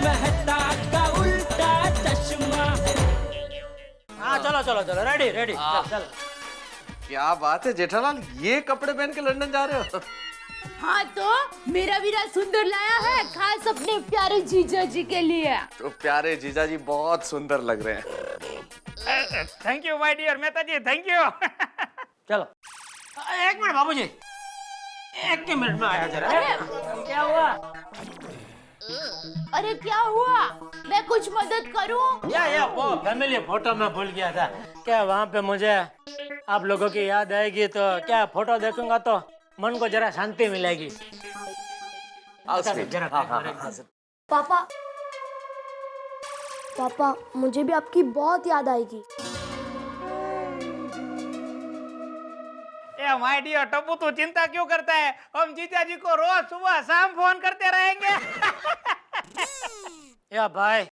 मेहता का उल्टा चश्मा। हाँ चलो चलो चलो, रेडी रेडी, चल। क्या बात है जेठालाल, ये कपड़े पहन के लंदन जा रहे हो? हाँ तो मेरा वीरा सुंदर लाया है खास अपने प्यारे जीजा जी के लिए। तो प्यारे जीजा जी बहुत सुंदर लग रहे हैं। Thank you my dear Mehta ji, thank you. चलो एक मिनट बाबूजी, एक ही मिनट में आया जरा। क्या हुआ? अरे क्या हुआ? मैं कुछ मदद करूं? या वो फैमिली फोटो में भूल गया था। क्या वहाँ पे मुझे आप लोगों की याद आएगी तो क्या फोटो देखूंगा तो मन को जरा शांति मिलेगी। जरा पापा पापा मुझे भी आपकी बहुत याद आएगी। ए माय डियर टप्पू, तू चिंता क्यों करता है? हम जीजा जी को रोज सुबह शाम फोन करते रहेंगे। या भाई,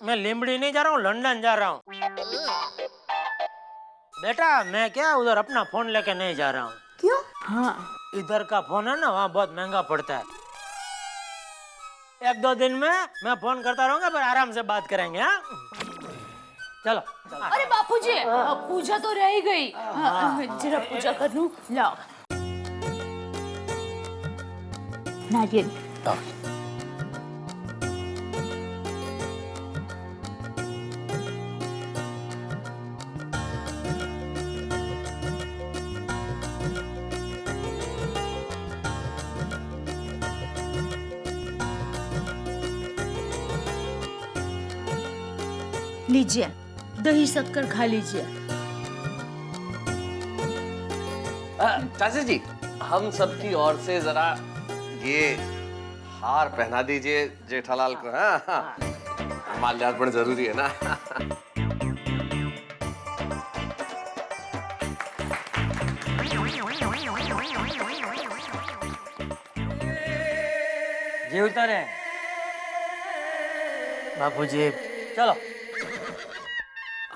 मैं लिमड़ी नहीं जा रहा हूँ, लंदन जा रहा हूँ। बेटा मैं क्या उधर अपना फोन लेके नहीं जा रहा हूँ। क्यों? हाँ इधर का फोन है ना, वहाँ बहुत महंगा पड़ता है। एक दो दिन में मैं फोन करता रहूंगा, पर आराम से बात करेंगे। हाँ चलो। अरे बापूजी, पूजा तो रह गई। जरा पूजा कर लूं। लाओ नारियल। लीजिए, दही शक्कर खा लीजिए। चाचा जी, हम सबकी ओर से जरा ये हार पहना दीजिए जेठालाल को। हाँ हाँ, माल्यार्पण जरूरी है ना। जी उतारे बापूजी, चलो।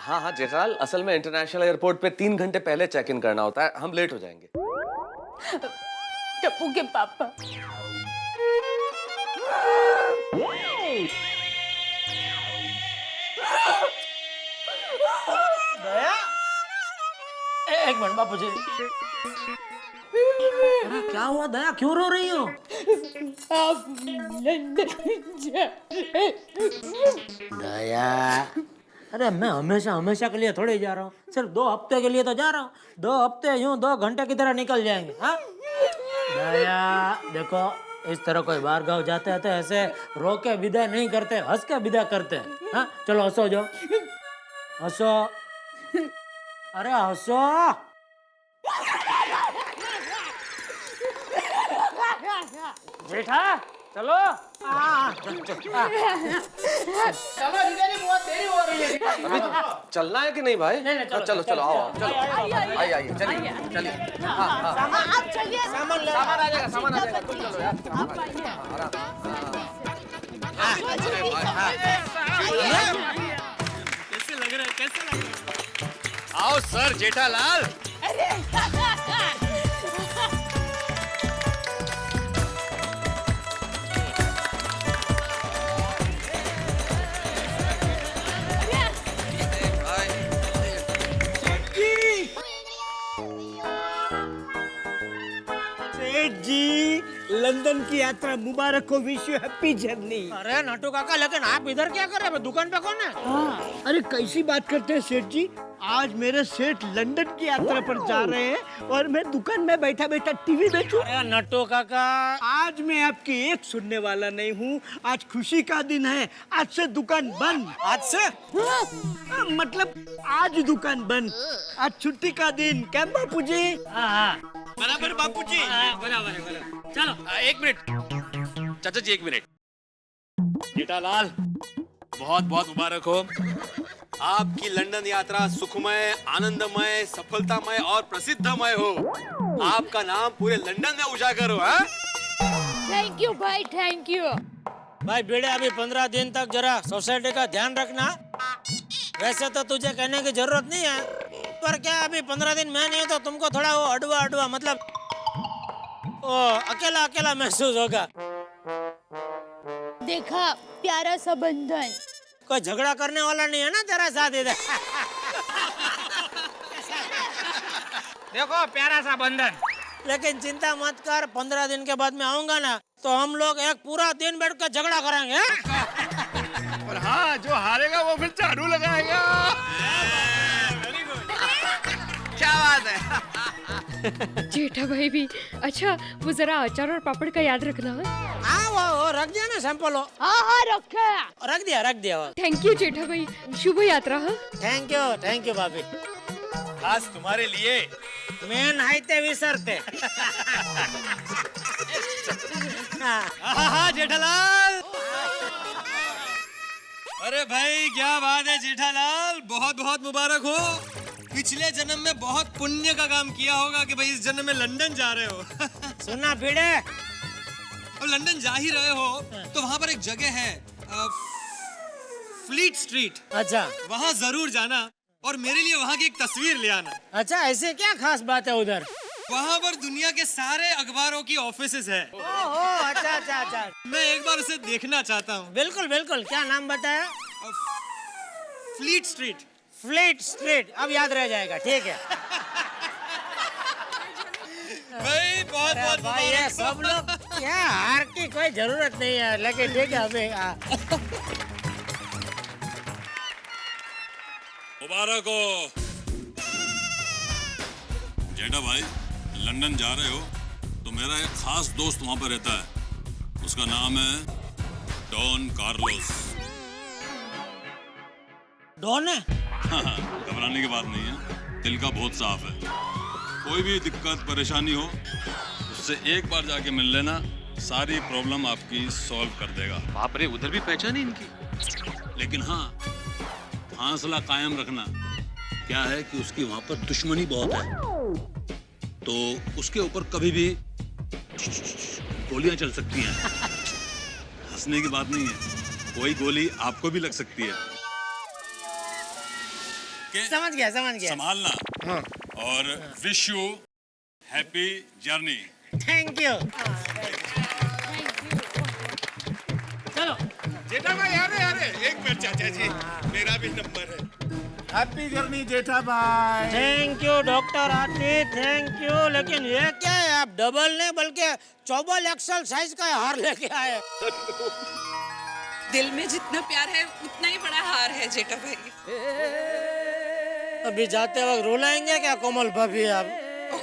हाँ हाँ जेठालाल, असल में इंटरनेशनल एयरपोर्ट पे 3 घंटे पहले चेक इन करना होता है, हम लेट हो जाएंगे। टप्पू के पापा। दया, एक मिनट बापूजी। अरे क्या हुआ दया, क्यों रो रही हो? आप लंदन जा रहे। दया, अरे मैं हमेशा हमेशा के लिए थोड़ी जा रहा हूँ, सिर्फ 2 हफ्ते के लिए तो जा रहा हूँ। 2 हफ्ते यूं 2 घंटे की तरह निकल जाएंगे। हाँ दया देखो, इस तरह कोई बाहर गाँव जाते हैं तो ऐसे रो के विदा नहीं करते, हंस के विदा करते हैं। हाँ चलो हंसो, जो हंसो। अरे हंसो। जेठा चलो। चलो जीजा जी, बहुत देरी हो रही है। अभी चलना है कि नहीं भाई? नहीं, चलो, चलो चलो, आओ चलो, आइए, आइए चलिए चलिए। हाँ हाँ, आप चलिए। सामान ले, सामान आ जाएगा, सामान आ जाएगा, तुम चलो यार। आप आइए। अरे भाई, कैसे लग रहा है, कैसे लग रहा है? आओ सर जेठालाल। जी लंदन की यात्रा मुबारक हो, विश यू हैप्पी जर्नी। अरे नटू काका, लेकिन आप इधर क्या कर रहे हैं? दुकान पे कौन है? अरे कैसी बात करते हैं सेठ जी, आज मेरे सेठ लंदन की यात्रा पर जा रहे हैं और मैं दुकान में बैठा बैठा टीवी देखूं। अरे नटू काका, आज मैं आपकी एक सुनने वाला नहीं हूँ, आज खुशी का दिन है। आज से दुकान बंद। आज से मतलब आज दुकान बंद, आज छुट्टी का दिन। क्या बापू जी? हाँ बराबर बापू जी। बराबर है, बराबर। चलो 1 मिनट चाचा जी, 1 मिनट। जेठालाल, बहुत बहुत मुबारक हो। आपकी लंदन यात्रा सुखमय, आनंदमय, सफलतामय और प्रसिद्धमय हो। आपका नाम पूरे लंदन में उजागर हो। हाँ? थैंक यू भाई, थैंक यू। भाई बेड़े, अभी 15 दिन तक जरा सोसाइटी का ध्यान रखना। वैसे तो तुझे कहने की जरूरत नहीं है, पर क्या अभी 15 दिन मैं नहीं तो तुमको थोड़ा वो अडवा अडवा, मतलब वो अकेला अकेला महसूस होगा। देखा प्यारा सा बंधन। कोई झगड़ा करने वाला नहीं है ना तेरा साथ इधर। देखो प्यारा सा बंधन। लेकिन चिंता मत कर, 15 दिन के बाद मैं आऊंगा ना तो हम लोग एक पूरा दिन बैठ कर झगड़ा करेंगे। और हाँ, जो हारेगा वो फिर झाड़ू लगाएगा। क्या बात है। जेठा भाई भी। अच्छा वो जरा अचार और पापड़ का याद रखना है। हाँ वो रख दिया ना सैंपल। हाँ हाँ रखा। रख दिया। थैंक यू जेठा भाई, शुभ यात्रा। हाँ थैंक यू भाभी। खास तुम्हारे लिए। मैं नहाते विसरते। हाँ जेठालाल। अरे भाई क्या बात है जेठालाल, बहुत बहुत मुबारक हो। पिछले जन्म में बहुत पुण्य का काम किया होगा कि भाई इस जन्म में लंदन जा रहे हो। सुना भिड़े, अब लंदन जा ही रहे हो तो वहाँ पर एक जगह है फ्लीट स्ट्रीट। अच्छा वहाँ जरूर जाना और मेरे लिए वहाँ की एक तस्वीर ले आना। अच्छा, ऐसे क्या खास बात है उधर? वहाँ पर दुनिया के सारे अखबारों की ऑफिसेस है। ओहो, अच्छा। मैं एक बार उसे देखना चाहता हूँ। बिल्कुल। क्या नाम बताया? Fleet street. फ्लीट स्ट्रीट, अब याद रह जाएगा। ठीक है भाई बहुत बहुत भाई, ये सब लोग क्या हार की कोई जरूरत नहीं है, लेकिन ठीक है अभी। मुबारक हो जेठा भाई। लंदन जा रहे हो तो मेरा एक खास दोस्त वहां पर रहता है, उसका नाम है डॉन कार्लोस। डॉन है? घबराने की बात नहीं है, दिल का बहुत साफ है। कोई भी दिक्कत परेशानी हो उससे एक बार जाके मिल लेना, सारी प्रॉब्लम आपकी सॉल्व कर देगा। बाप रे, उधर भी पहचान है इनकी। लेकिन हाँ, हौसला कायम रखना। क्या है कि उसकी वहां पर दुश्मनी बहुत है, तो उसके ऊपर कभी भी गोलियां चल सकती हैं। हंसने की बात नहीं है, कोई गोली आपको भी लग सकती है। समझ गया। संभालना। हाँ। और wish you happy journey. Thank you. चलो जेठा भाई आ रहे। एक मिनट चाचा जी, मेरा भी नंबर है। हैप्पी जर्नी जेठा भाई। Thank you doctor Aarti, thank you. लेकिन ये क्या है, आप डबल नहीं बल्कि चौबल एक्सल साइज का हार लेके आए। दिल में जितना प्यार है उतना ही बड़ा हार है जेठा भाई। अभी जाते वक्त रुलाएंगे क्या कोमल भाभी? आप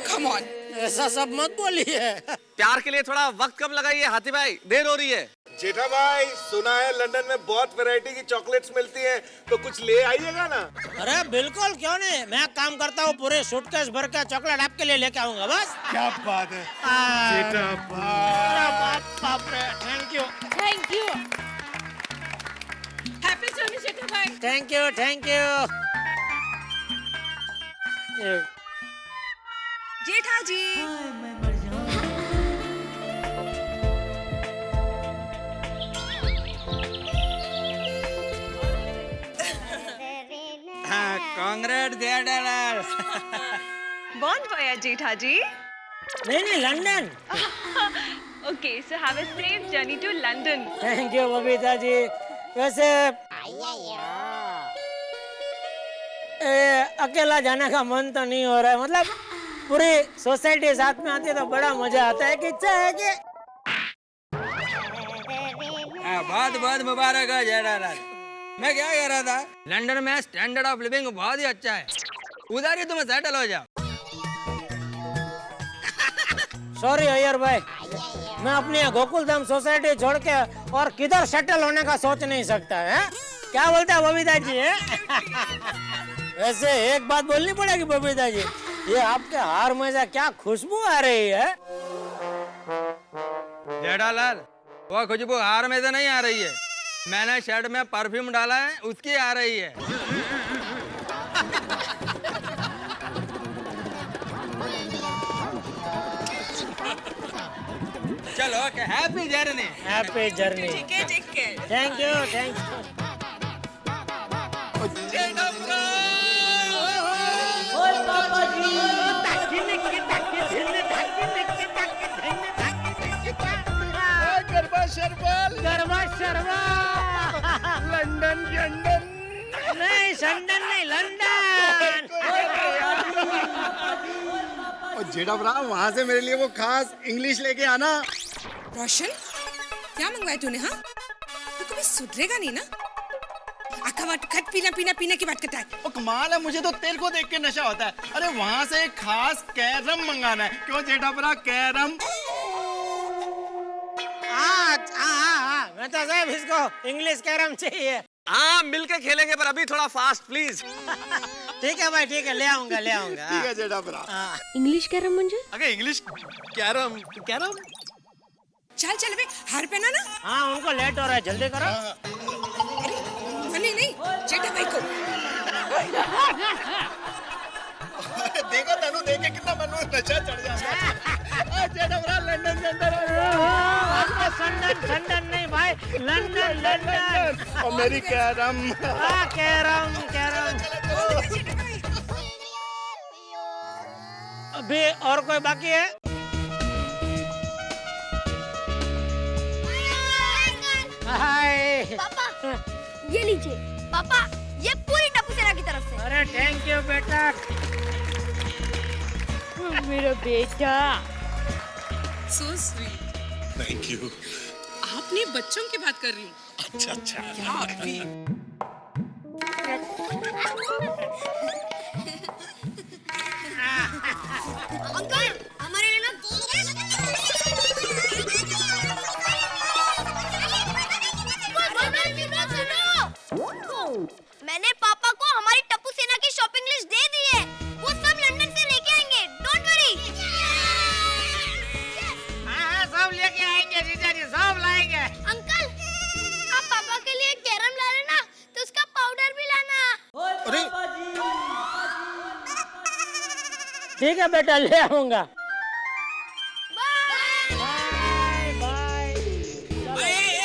कम ऑन, ऐसा सब मत बोलिए। प्यार के लिए थोड़ा वक्त कम लगाइए हाथी भाई, देर हो रही है। जेठा भाई, सुना है लंदन में बहुत वैरायटी की चॉकलेट्स मिलती हैं, तो कुछ ले आइएगा ना। अरे बिल्कुल, क्यों नहीं। मैं काम करता हूँ, पूरे सूटकेस भर के चॉकलेट आपके लिए लेके आऊंगा। बस क्या बात है जेठा बाप रे, thank you. Happy journey Jetha भाई। Thank you. Jetha ji. Congrats Jethalal. बॉन्ड भैया जेठा जी। नहीं London. Okay, so have a safe journey to London. Thank you Babita ji. वैसे अकेला जाने का मन तो नहीं हो रहा है, मतलब पूरी सोसाइटी साथ में आती है तो बड़ा मजा आता है। कि इच्छा है कि बहुत मुबारक हो जेठालाल। मैं क्या कह रहा था, लंदन में स्टैंडर्ड ऑफ लिविंग बहुत ही अच्छा है, उधर ही तुम सेटल हो जाओ। सॉरी अय्यर भाई, मैं अपनी गोकुल धाम सोसाइटी छोड़ के और किधर सेटल होने का सोच नहीं सकता है। क्या बोलते हैं बबीता जी? वैसे एक बात बोलनी पड़ेगी बबीता जी, ये आपके हार में से क्या खुशबू आ रही है? जेठालाल, वो खुशबू हार में से नहीं आ रही है, मैंने शर्ट में परफ्यूम डाला है उसकी आ रही है। चलो okay, happy journey. Happy journey. ठीक है, टेक केयर। Thank you. शरबल गरबा शर्मा लंदन लंदन नहीं संडन नहीं लंदन। और जेठा भरा वहाँ से मेरे लिए वो खास इंग्लिश लेके आना। रोशन क्या मंगवाया तूने? हाँ तो कभी सुधरेगा नहीं ना। खट पीना पीना पीने की बात करता है। ओ कमाल है, मुझे तो तेरे को देख के नशा होता है। अरे वहाँ से एक खास कैरम मंगाना है। क्यों जेठा भरा कैरम? मैं तो साहब इसको इंग्लिश कैरम चाहिए। हाँ मिलके खेलेंगे पर अभी थोड़ा फास्ट प्लीज। ठीक है भाई ठीक है, ले आऊंगा ले आऊंगा। ठीक है जेठा भरा। इंग्लिश कैरम म्हणजे? अगे इंग्लिश कैरम कैरम। चल चल बे, हार पहना ना। हाँ उनको लेट हो रहा है, जल्दी करो। नहीं जेठा भाई को। देखो तनु देख के कितना मन में नशा चढ़ जाता है। जेठा भरा लंदन लंदन। संडन नहीं भाई, लंदन लंदन। और मेरी कैरम। Carrom carrom. अभी और कोई बाकी है? हाय पापा ये लीजिए। पापा ये पूरी टप्पू सेना की तरफ से। अरे थैंक यू बेटा। मेरा बेटा। So sweet. Thank you. आपने बच्चों की बात कर रही हूँ। अच्छा अच्छा। क्या अभी? अंकल हमारे लिए ना मैंने पापा को हमारी टप्पू सेना की शॉपिंग लिस्ट दे दी है। वो सब लंदन से लेके आएंगे, डोंट वरी। हाँ सब लेके आएंगे जीजा जी, सब लाएंगे। अंकल आप पापा के लिए कैरम ला लेना, तो उसका पाउडर भी लाना। अरे ठीक है बेटा ले आऊंगा। Bye bye.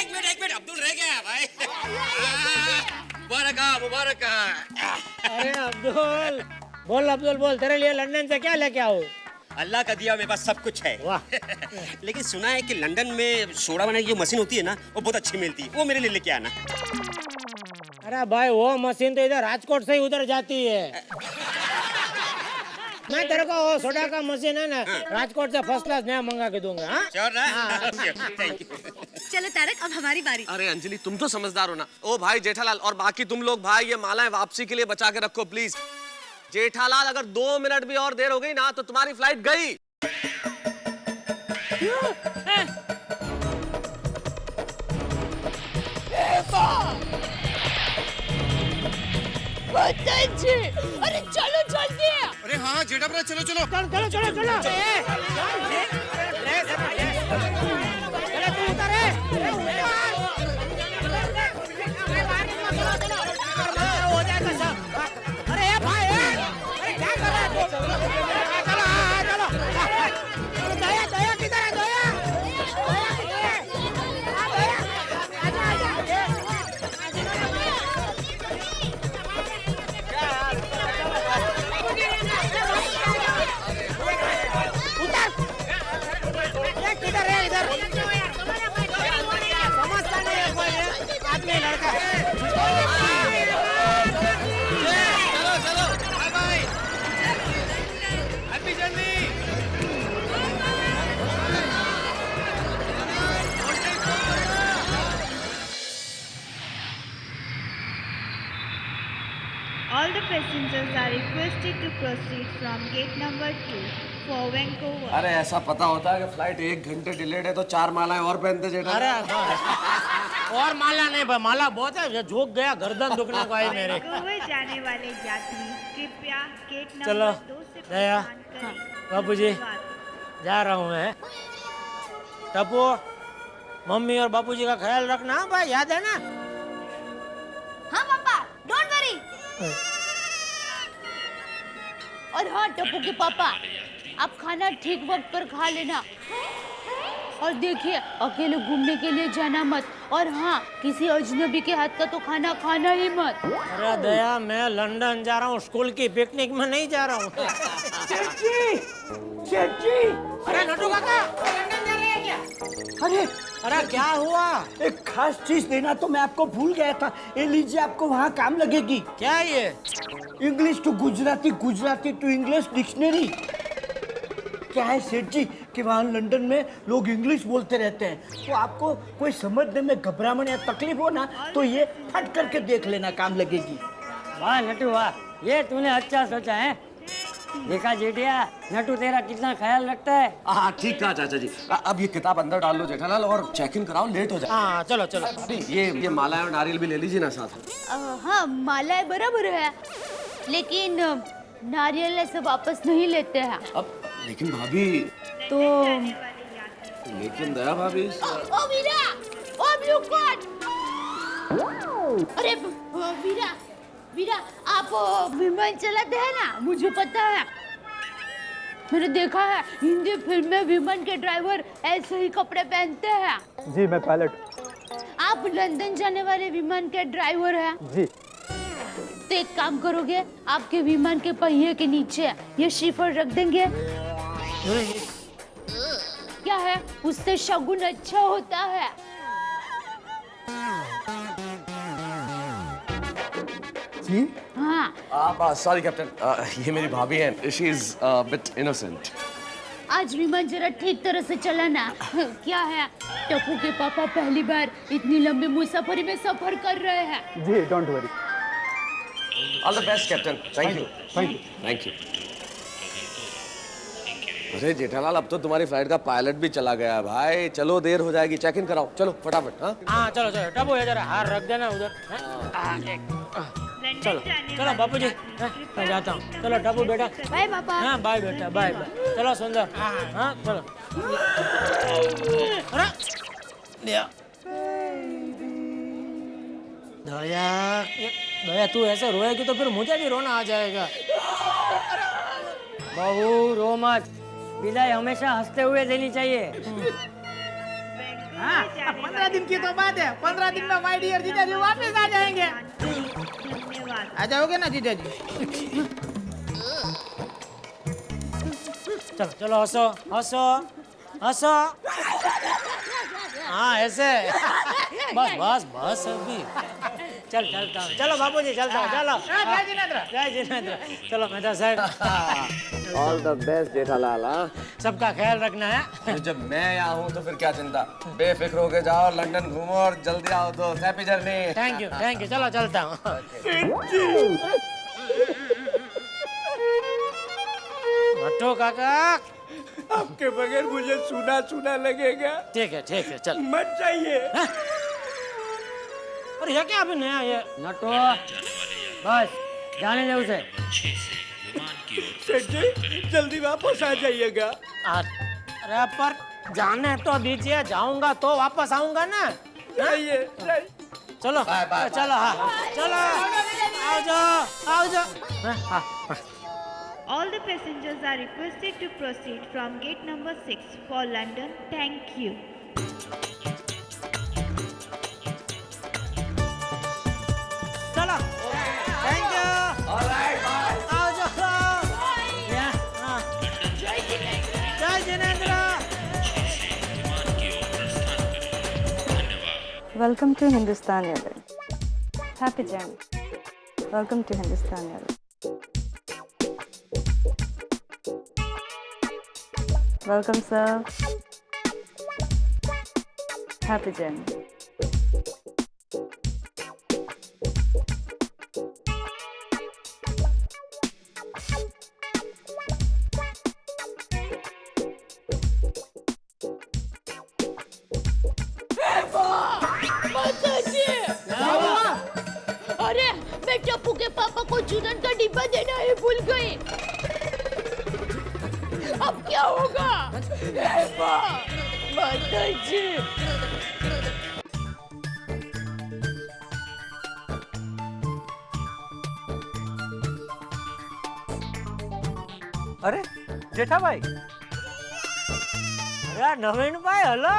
एक मिनट अब्दुल रह गया भाई। मुबारक। अरे अब्दुल बोल, अब्दुल बोल, तेरे लिए लंदन से क्या लेके आओ? अल्लाह का दिया मेरे पास सब कुछ है। वाह। लेकिन सुना है कि लंदन में सोडा बनाने की जो मशीन होती है ना, वो बहुत अच्छी मिलती है, वो मेरे लिए लेके आना। अरे भाई वो मशीन तो इधर राजकोट से ही उधर जाती है। मैं तेरे को वो सोडा का मशीन है ना, राजकोट से फर्स्ट क्लास नया मंगा के दूंगा। हाँ श्योर ना? Thank you. चलो तारक अब हमारी बारी। अरे अंजलि तुम तो समझदार हो ना। ओ भाई जेठालाल और बाकी तुम लोग भाई ये मालाएं वापसी के लिए बचा के रखो प्लीज। जेठालाल अगर 2 मिनट भी और देर हो गई ना तो तुम्हारी फ्लाइट गई। अरे चलो जल्दी। अरे हाँ जेठा भरा चलो चलो। चलो चलो चलो चलो। अरे भाई क्या कर रहा है? चलो दया दया किधर है? दया किधर है? इधर समझता नहीं है कोई आदमी लड़का। चलो bye bye. Happy journey. All the passengers are requested to proceed from gate number 2 for Vancouver. अरे ऐसा पता होता है कि फ्लाइट 1 घंटे डिलेड है तो 4 मालाएं और पहनते जेठा। अरे और माला नहीं भाई, माला बहुत है, झुक गया, गर्दन दुखने को आई मेरे। Vancouver जाने वाले यात्री कृपया गेट चलो नंबर 2 से दया, प्रस्थान करें। बाबू जी जा रहा हूँ मैं। टप्पू मम्मी और बापू जी का ख्याल रखना भाई, याद है ना? हाँ पापा डोंट वरी। और हाँ टप्पू के पापा, आप खाना ठीक वक्त पर खा लेना। और देखिए अकेले घूमने के लिए जाना मत। और हाँ किसी अजनबी के हाथ का तो खाना खाना ही मत। अरे दया मैं लंदन जा रहा हूँ, स्कूल की पिकनिक में नहीं जा रहा हूँ। शेठ जी अरे नटू काका लंदन जा रहे हैं क्या? अरे अरे क्या हुआ? एक खास चीज देना तो मैं आपको भूल गया था। ये लीजिए, आपको वहाँ काम लगेगी। क्या है ये? English to Gujarati, Gujarati to English dictionary. क्या है सेठ जी कि वहाँ लंदन में लोग इंग्लिश बोलते रहते हैं, तो आपको कोई समझने में घबराहट या तकलीफ हो ना तो ये फट करके देख लेना, काम लगेगी। वाह नटू वाह, ये तूने अच्छा सोचा है। देखा जेठिया, नटू तेरा कितना ख्याल रखता है। हाँ ठीक कहा चाचा जी। अब ये किताब अंदर डाल लो जेठालाल और चेक इन कराओ, लेट हो जाए। हाँ चलो चलो। ये माला और नारियल भी ले लीजिए ना साथ में। हाँ मालाएं बराबर है, लेकिन नारियल ऐसे वापस नहीं लेते हैं। अब लेकिन भाभी तो लेकिन दया भाभी ओ वीरा, ओ ब्लू कोट। अरे वीरा, वीरा आप विमान चलाते हैं ना, मुझे पता है। मैंने देखा है हिंदी फिल्म में विमान के ड्राइवर ऐसे ही कपड़े पहनते हैं। जी मैं पायलट। आप लंदन जाने वाले विमान के ड्राइवर हैं? जी। तो एक काम करोगे, आपके विमान के पहिए के नीचे ये शिफर रख देंगे। क्या है, उससे शगुन अच्छा होता है। जी हाँ। आप सॉरी कैप्टन, ये मेरी भाभी हैं। She is bit innocent. आज विमान जरा ठीक तरह से चला ना। क्या है, टप्पू के पापा पहली बार इतनी लंबी मुसाफरी में सफर कर रहे हैं। जी don't worry. All the best captain. Thank you thank you thank you. अरे जेठालाल, अब तो तुम्हारी फ्लाइट का पायलट भी चला गया है भाई। चलो देर हो जाएगी, चेक इन कराओ, चलो फटाफट। हाँ चलो चलो, टप्पू ये जरा हार रख देना उधर। चलो चलो बापू जी, मैं जाता हूँ। चलो टप्पू बेटा। बाय पापा। हाँ बाय बेटा, बाय बाय। चलो सुंदर। हाँ चलो। अरे दिया दया, दया तू ऐसे रोएगी तो फिर मुझे भी रोना आ जाएगा। बहू रो मत, विदाई हमेशा हंसते हुए देनी चाहिए। हाँ, 15 दिन की तो बात है। 15 दिन में माय डियर जीजा जी वापस आ जाएंगे। आ जाओगे ना जीजा जी? चलो चलो, हंसो हंसो हंसो। हाँ ऐसे। बस बस बस अभी। चल चलता हूँ। चलो बापू जी चलता हूँ। चलो जय जिनेंद्र। जय जिनेंद्र। चलो मेहता साहब। All the best Jethalal. हाँ, सबका ख्याल रखना है। जब मैं यहाँ हूँ तो फिर क्या चिंता। बेफिक्र होके जाओ, लंदन घूमो और जल्दी आओ तो हैप्पी जर्नी। Thank you. चलो चलता हूँ। नट्टू काका, आपके बगैर मुझे सुना सुना लगेगा। ठीक है चल। मत जाइए। अरे ये क्या अभी नया ये? नटू बस जाने दे उसे। सेठ जी जल्दी वापस आ जाइएगा। अरे पर जाने तो दीजिए, जाऊंगा तो वापस आऊंगा ना। जाइए। चलो चलो। हाँ चलो, आओ जाओ। All the passengers are requested to proceed from gate number 6 for London. Thank you. चलो, थैंक यू। आओ जाओ। जय Jinendra. Welcome to Hindustan Airlines. Happy journey. Welcome to Hindustan Airlines. Welcome, sir. Happy journey. अरे मैं टप्पू के पापा को चूरन का डिब्बा देना ही भूल गई। अब क्या होगा? माताजी। अरे जेठा भाई। अरे नवीन भाई, हेलो।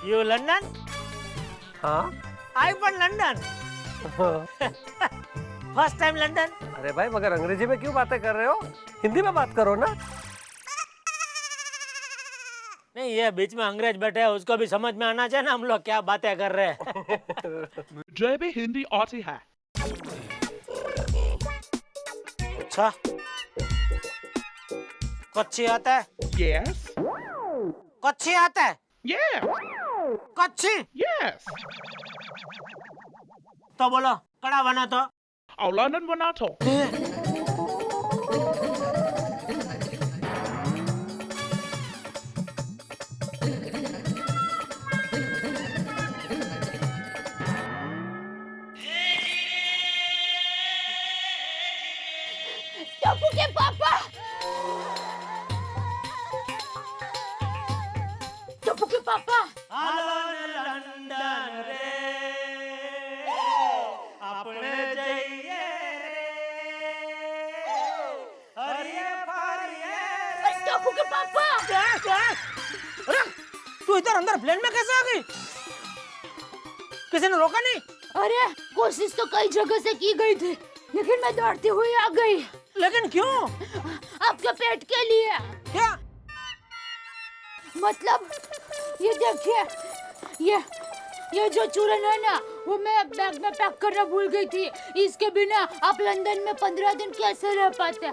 You London? हाँ आई पण लंदन। First time London. अरे भाई मगर अंग्रेजी में क्यों बातें कर रहे हो? हिंदी में बात करो ना। नहीं, ये बीच में अंग्रेज बैठे हैं, उसको भी समझ में आना चाहिए ना हम लोग क्या बातें कर रहे हैं। मुझे भी हिंदी आती है। अच्छा, कच्ची आता है? यस। कच्ची आता है? यस। कच्ची? यस। तो बोलो कड़ा बना तो। और लंदन बना तो। टप्पू के पापा, टप्पू के पापा, लंदन रे अपने जाइए रे, टप्पू के पापा। अरे तू इधर अंदर प्लेन में कैसे आ गई? किसी ने रोका नहीं? अरे कोशिश तो कई जगह से की गई थी, लेकिन मैं दौड़ती हुई आ गई। लेकिन क्यों? आपके पेट के लिए। क्या मतलब? ये देखिए, ये जो चूरन है ना, वो मैं बैग में पैक करना भूल गई थी। इसके बिना आप लंदन में 15 दिन कैसे रह पाते?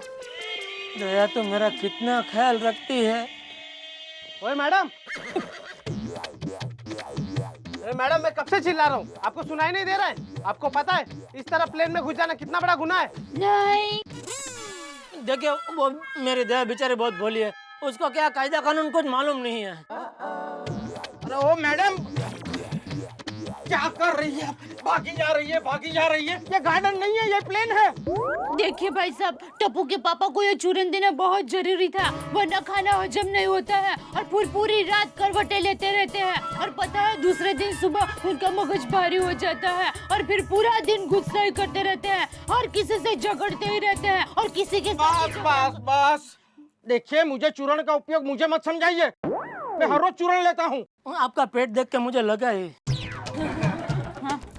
दया तो मेरा कितना ख्याल रखती है। ओए मैडम, अरे मैडम मैं कब से चिल्ला रहा हूँ, आपको सुनाई नहीं दे रहा है? आपको पता है इस तरह प्लेन में घुस जाना कितना बड़ा गुनाह है? नहीं। देखिए वो मेरी दया बेचारी बहुत भोली है, उसको क्या कायदा कानून कुछ मालूम नहीं है। अरे ओ मैडम, क्या कर रही है? भागी जा रही है। ये गार्डन नहीं है, ये प्लेन है। देखिए भाई साहब, टप्पू के पापा को ये चूरन देना बहुत जरूरी था, वरना खाना हजम नहीं होता है और पूरी रात करवटें लेते रहते हैं। और पता है दूसरे दिन सुबह उनका मगज भारी हो जाता है और फिर पूरा दिन गुस्सा ही करते रहते हैं और किसी से झगड़ते ही रहते हैं और किसी के बस देखिए, मुझे चूरण का उपयोग मुझे मत समझाइए, मैं हर रोज चूरण लेता हूँ। आपका पेट देख के मुझे लगा ही।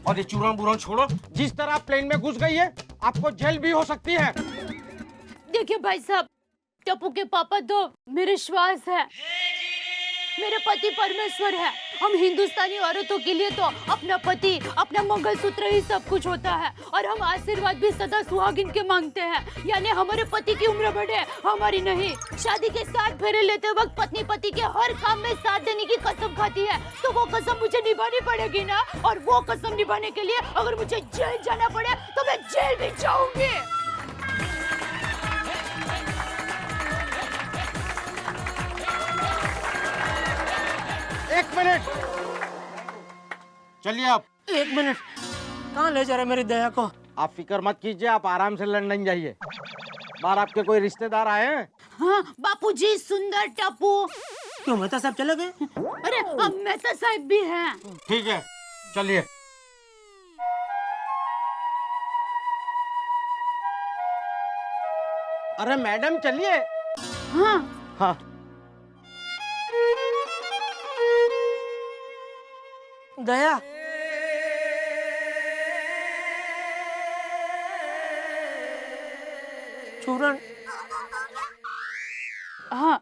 और ये चूरण बुरण छोड़ो, जिस तरह आप प्लेन में घुस गई है आपको जेल भी हो सकती है। देखिए भाई साहब, टप्पू के पापा तो मेरे श्वास है, मेरे पति परमेश्वर है। हम हिंदुस्तानी औरतों के लिए तो अपना पति, अपना मंगलसूत्र ही सब कुछ होता है और हम आशीर्वाद भी सदा सुहागिन के मांगते हैं, यानी हमारे पति की उम्र बढ़े, हमारी नहीं। शादी के 7 फेरे लेते वक्त पत्नी पति के हर काम में साथ देने की कसम खाती है, तो वो कसम मुझे निभानी पड़ेगी ना। और वो कसम निभाने के लिए अगर मुझे जेल जाना पड़े तो मैं जेल भी जाऊंगी। एक मिनट, चलिए आप। 1 मिनट, कहाँ ले जा रहे मेरी दया को? आप फिक्र मत कीजिए, आप आराम से लंदन जाइए। बाहर आपके कोई रिश्तेदार आए हैं? हाँ बापूजी, सुंदर टप्पू। क्यों मेहता साहब चले गए? अरे अब मेहता साहब भी हैं। ठीक है चलिए। अरे मैडम चलिए। हाँ हाँ। दया, चूरन। हाँ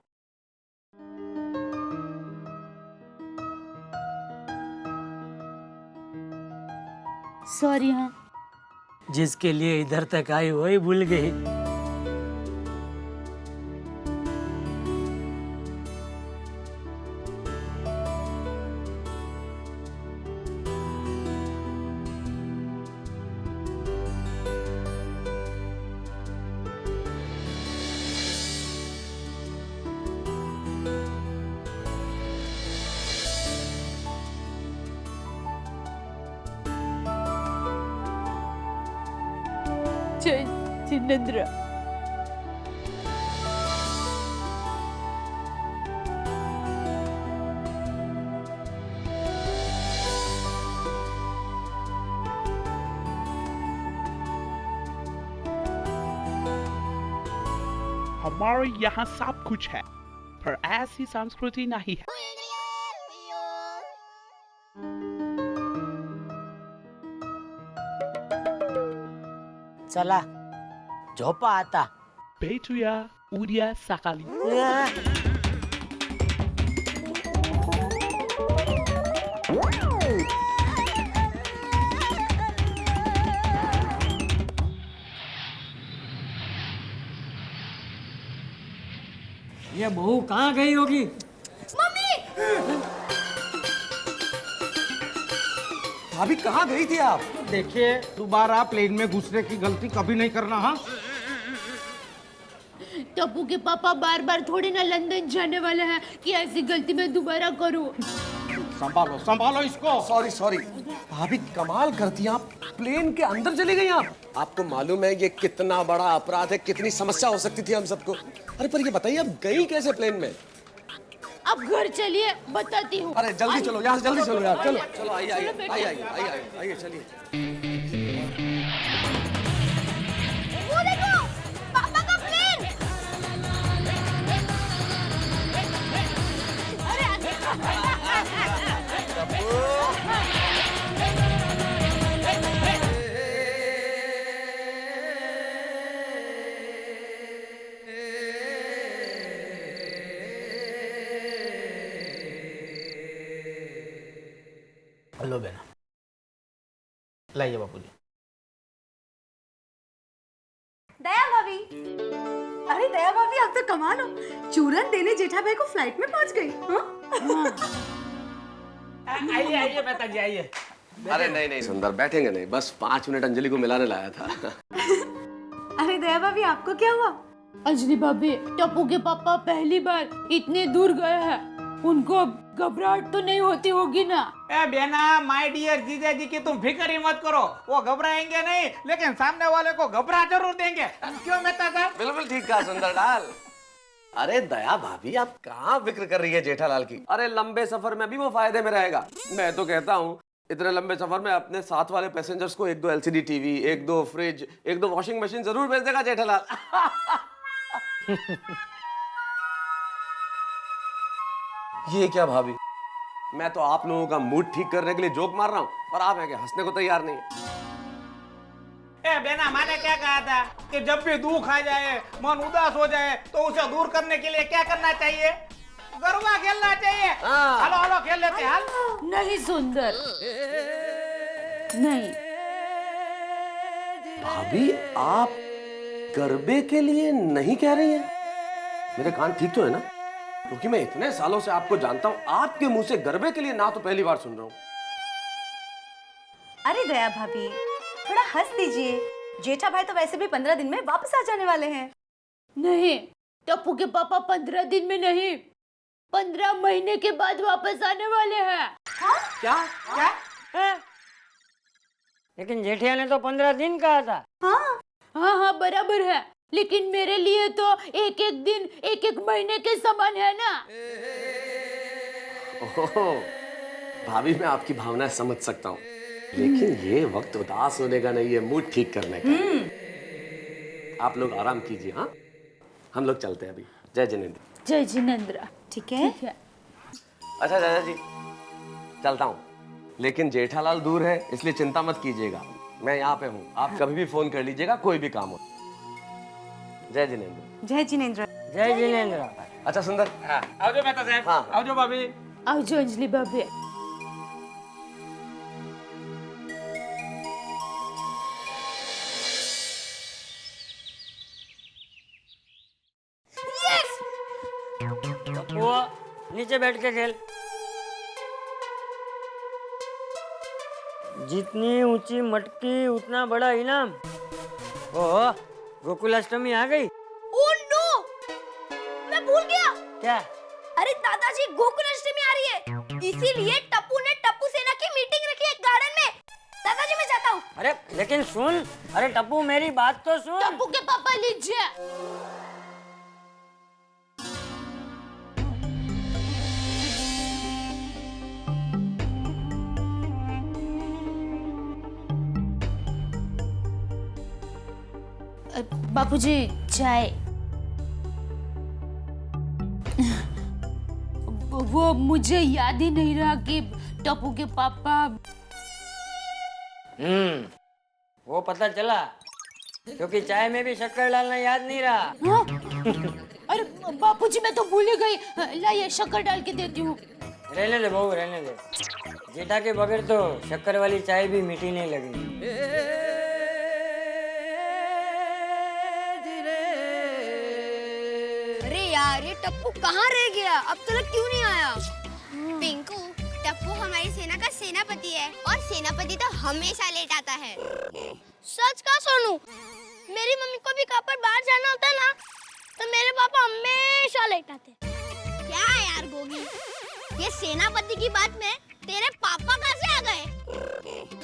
सॉरी। हाँ जिसके लिए इधर तक आई वही भूल गई। जय जिनेंद्र। हमारे यहाँ सब कुछ है, पर ऐसी संस्कृति नहीं है। चला झोपा आता। Betuya Udia Sakali. ये बहू कहाँ गई होगी? भाभी कहाँ गई थी आप? देखिए दोबारा प्लेन में घुसने की गलती कभी नहीं करना। हाँ टप्पू के पापा बार बार थोड़ी ना लंदन जाने वाले हैं कि ऐसी गलती मैं दोबारा करूं। संभालो संभालो इसको। सॉरी सॉरी भाभी, कमाल करती हैं आप, प्लेन के अंदर चली गई आप। आपको मालूम है ये कितना बड़ा अपराध है, कितनी समस्या हो सकती थी हम सबको। अरे पर ये बताइए आप गई कैसे प्लेन में? अब घर चलिए बताती हूँ। अरे जल्दी चलो यहाँ से, जल्दी चलो यार, चलो चलो आइए आइए आइए आइए आइए आइए चलिए। वो देखो पापा का प्लेन। हेलो बेना, लाइए बापूजी। दया भाभी, अरे दया भाभी आप तो कमाल हो, चूरन देने जेठा भाई को फ्लाइट में पहुंच गई। आइए आइए मेहता जी आइए। अरे नहीं नहीं सुंदर, बैठेंगे नहीं, बस 5 मिनट अंजलि को मिलाने लाया था। अरे दया भाभी आपको क्या हुआ? अंजलि भाभी, टप्पू के पापा पहली बार इतने दूर गए हैं, उनको घबराहट तो नहीं होती होगी ना? ए बेना, माय डियर जीजा जी की तुम फिक्र ही मत करो, वो घबराएंगे नहीं, लेकिन सामने वाले को घबरा जरूर देंगे। क्यों मेहता साहब? बिल्कुल ठीक कहा सुंदरलाल। अरे दया भाभी, आप कहाँ फिक्र कर रही है जेठालाल की? अरे लंबे सफर में भी वो फायदे में रहेगा। मैं तो कहता हूँ इतने लंबे सफर में अपने साथ वाले पैसेंजर्स को 1-2 LCD TV, 1-2 fridge, 1-2 washing machine जरूर भेज देगा जेठालाल। ये क्या भाभी, मैं तो आप लोगों का मूड ठीक करने के लिए जोक मार रहा हूँ और आप हैं कि हंसने को तैयार नहीं है। ए बेना, मैंने क्या कहा था कि जब भी दुख आ जाए, मन उदास हो जाए, तो उसे दूर करने के लिए क्या करना चाहिए? गरबा खेलना चाहिए। हेलो हेलो खेल लेते हैं। नहीं सुंदर, नहीं। भाभी आप गरबे के लिए नहीं कह रही हैं? मेरे कान ठीक तो है ना? क्योंकि मैं इतने सालों से आपको जानता हूँ, आपके मुंह से गरबे के लिए ना तो पहली बार सुन रहा हूँ। अरे दया भाभी थोड़ा हंस दीजिए, जेठा भाई तो वैसे भी 15 दिन में वापस आ जाने वाले हैं। नहीं, टप्पू के पापा 15 दिन में नहीं, 15 महीने के बाद वापस आने वाले हैं। हाँ? क्या क्या? लेकिन जेठिया ने तो 15 दिन कहा था। हाँ हाँ हाँ बराबर है, लेकिन मेरे लिए तो एक एक दिन एक एक महीने के समान है ना। ओहो, भाभी मैं आपकी भावनाएं समझ सकता हूँ, लेकिन ये वक्त उदास होने का नहीं है, मूड ठीक करने का। आप लोग आराम कीजिए। हाँ, हम लोग चलते हैं अभी। जय जिनेंद्र। जय जिनेंद्र। ठीक है। अच्छा दादा जी, चलता हूँ, लेकिन जेठालाल दूर है इसलिए चिंता मत कीजिएगा, मैं यहाँ पे हूँ, आप कभी भी फोन कर लीजिएगा, कोई भी काम हो। जय जिनेंद्र। जय जिनेंद्र। जय जिनेंद्र। अच्छा सुंदर, आओ जो मेहता साहब। हाँ। आओ जो भाभी। आओ जो अंजलि भाभी। वो नीचे बैठ के खेल। जितनी ऊंची मटकी उतना बड़ा इनाम। ओह, गोकुलाष्टमी आ गई। ओह नो, मैं भूल गया। क्या? अरे दादाजी, गोकुलाष्टमी आ रही है, इसीलिए टप्पू ने टप्पू सेना की मीटिंग रखी है गार्डन में। दादाजी मैं जाता हूँ। अरे लेकिन सुन, अरे टप्पू मेरी बात तो सुन। टप्पू के पापा लीजिए। बापूजी चाय। वो मुझे याद ही नहीं रहा कि टप्पू के पापा। वो पता चला, क्योंकि चाय में भी शक्कर डालना याद नहीं रहा। हाँ? अरे बापूजी मैं तो भूल ही गई, लाइए शक्कर डाल के देती हूँ। रहने दे बहू, रहने दे। जेठा के बगैर तो शक्कर वाली चाय भी मीठी नहीं लगेगी। अरे यार, अरे टप्पू कहाँ रह गया? अब तक क्यों नहीं आया? पिंकू, टप्पू हमारी सेना का सेनापति है और सेनापति तो हमेशा लेट आता है। सच का सोनू, मेरी मम्मी को भी कहाँ पर बाहर जाना होता है ना, तो मेरे पापा हमेशा लेट आते। क्या यार गोगी, ये सेनापति की बात में तेरे पापा कहाँ से आ गए?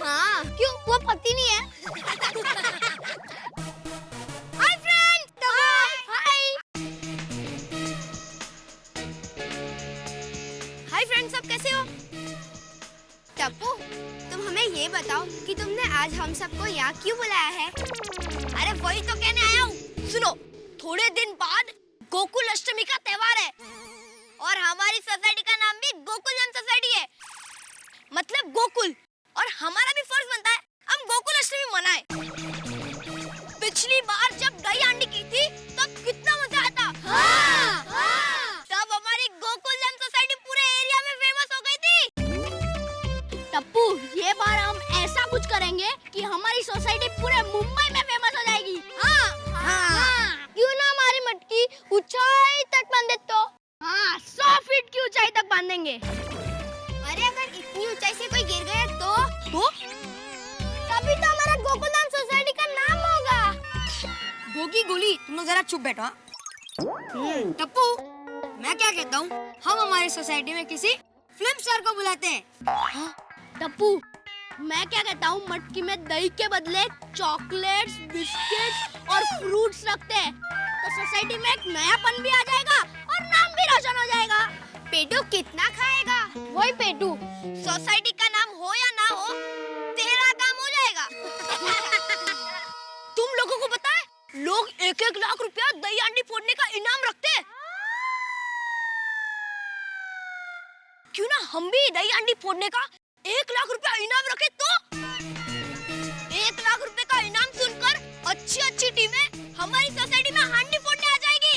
हाँ, क्यों वो पति नहीं है? हाय फ्रेंड, हाय फ्रेंड, सब कैसे हो? टप्पू, तुम हमें ये बताओ कि तुमने आज हम सबको यहाँ क्यों बुलाया है? अरे वही तो कहने आया हूँ। सुनो, थोड़े दिन बाद गोकुल अष्टमी का त्योहार है और हमारी सोसाइटी का नाम भी गोकुल जन सोसाइटी है, मतलब गोकुल, और हमारा भी फर्ज बनता है हम गोकुल अष्टमी मनाएं। पिछली बार जब दही हांडी की थी तब कितना मजा आया था। हाँ, हाँ। तब हमारी गोकुल जन सोसाइटी पूरे एरिया में फेमस हो गई थी। टप्पू, ये बार हम ऐसा कुछ करेंगे कि हमारी सोसाइटी पूरे मुंबई में फेमस हो जाएगी। हाँ, हाँ, हाँ। क्यों ना हमारी मटकी ऊंचाई तक बांधे तो? हाँ, 100 फीट की ऊंचाई तक बांधेंगे। अरे अगर इतनी ऊंचाई से कोई गिर गया तो? तभी तो हमारा गोकुल नाम सोसाइटी का नाम होगा। गोगी गोली, तुम लोग जरा चुप बैठो। टप्पू, मैं क्या कहता हूँ, हम हमारी सोसाइटी में किसी फिल्म स्टार को बुलाते हैं। टप्पू, मैं क्या कहता हूँ, मटकी में दही के बदले चॉकलेट्स, बिस्किट्स और फ्रूट्स रखते हैं, तो सोसाइटी में एक नयापन भी आ जाएगा और नाम भी रोशन हो जाएगा। पेटू कितना खाएगा? वही पेटू, सोसाइटी का नाम हो या ना हो, तेरा काम हो जाएगा। तुम लोगों को पता है, लोग 1-1 लाख रुपया दही हांडी फोड़ने का इनाम रखते हैं। क्यों ना हम भी दही हांडी फोड़ने का 1 लाख रुपया इनाम रखे तो? 1 लाख रुपए का इनाम सुनकर अच्छी टीमें हमारी सोसाइटी में हांडी फोड़ने आ जाएगी